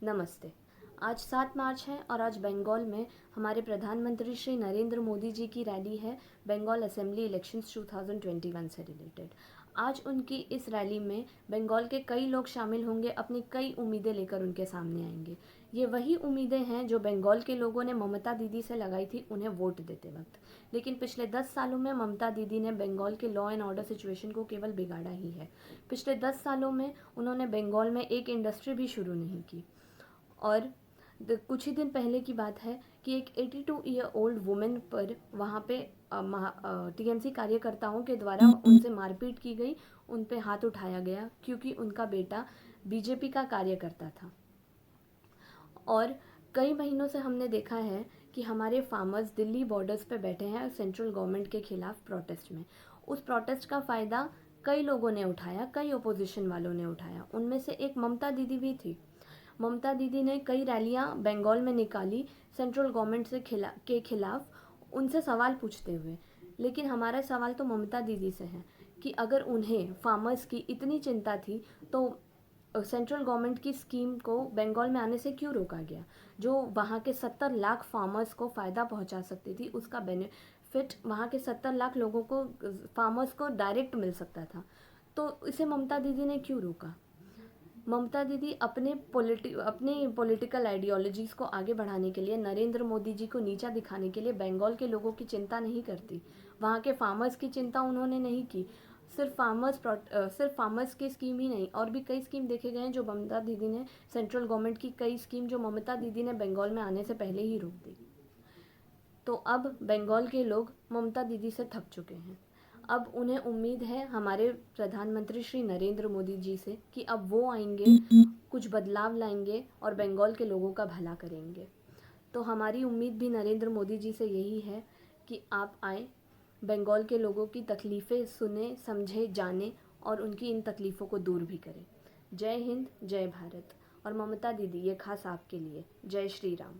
नमस्ते। आज 7 मार्च है और आज बंगाल में हमारे प्रधानमंत्री श्री नरेंद्र मोदी जी की रैली है बंगाल असेंबली इलेक्शंस 2021 से रिलेटेड। आज उनकी इस रैली में बंगाल के कई लोग शामिल होंगे, अपनी कई उम्मीदें लेकर उनके सामने आएंगे। ये वही उम्मीदें हैं जो बंगाल के लोगों ने ममता दीदी से लगाई थी उन्हें वोट देते वक्त। लेकिन पिछले 10 सालों में ममता दीदी ने बंगाल के लॉ एंड ऑर्डर सिचुएशन को केवल बिगाड़ा ही है। पिछले 10 सालों में उन्होंने बंगाल में एक इंडस्ट्री भी शुरू नहीं की। और कुछ ही दिन पहले की बात है कि एक 82 ईयर ओल्ड वुमेन पर वहाँ पे टीएमसी कार्यकर्ताओं के द्वारा उनसे मारपीट की गई, उन पे हाथ उठाया गया क्योंकि उनका बेटा बीजेपी का कार्यकर्ता था। और कई महीनों से हमने देखा है कि हमारे फार्मर्स दिल्ली बॉर्डर्स पे बैठे हैं सेंट्रल गवर्नमेंट के खिलाफ प्रोटेस्ट में। उस प्रोटेस्ट का फ़ायदा कई लोगों ने उठाया, कई ओपोजिशन वालों ने उठाया। उनमें से एक ममता दीदी भी थी। ममता दीदी ने कई रैलियां बंगाल में निकाली सेंट्रल गवर्नमेंट के खिलाफ उनसे सवाल पूछते हुए। लेकिन हमारा सवाल तो ममता दीदी से है कि अगर उन्हें फार्मर्स की इतनी चिंता थी तो सेंट्रल गवर्नमेंट की स्कीम को बंगाल में आने से क्यों रोका गया, जो वहाँ के 70 लाख फार्मर्स को फ़ायदा पहुँचा सकती थी। उसका बेनिफिट वहाँ के 70 लाख लोगों को, फार्मर्स को डायरेक्ट मिल सकता था। तो इसे ममता दीदी ने क्यों रोका? ममता दीदी अपनी पॉलिटिकल आइडियोलॉजीज़ को आगे बढ़ाने के लिए, नरेंद्र मोदी जी को नीचा दिखाने के लिए बंगाल के लोगों की चिंता नहीं करती। वहाँ के फार्मर्स की चिंता उन्होंने नहीं की। सिर्फ फार्मर्स की स्कीम ही नहीं, और भी कई स्कीम देखे गए हैं जो ममता दीदी ने, सेंट्रल गवर्नमेंट की कई स्कीम जो ममता दीदी ने बंगाल में आने से पहले ही रोक दी। तो अब बंगाल के लोग ममता दीदी से थक चुके हैं। अब उन्हें उम्मीद है हमारे प्रधानमंत्री श्री नरेंद्र मोदी जी से कि अब वो आएंगे, कुछ बदलाव लाएंगे और बंगाल के लोगों का भला करेंगे। तो हमारी उम्मीद भी नरेंद्र मोदी जी से यही है कि आप आएँ, बंगाल के लोगों की तकलीफ़ें सुने, समझे, जाने और उनकी इन तकलीफ़ों को दूर भी करें। जय हिंद, जय भारत। और ममता दीदी, ये खास आपके लिए। जय श्री राम।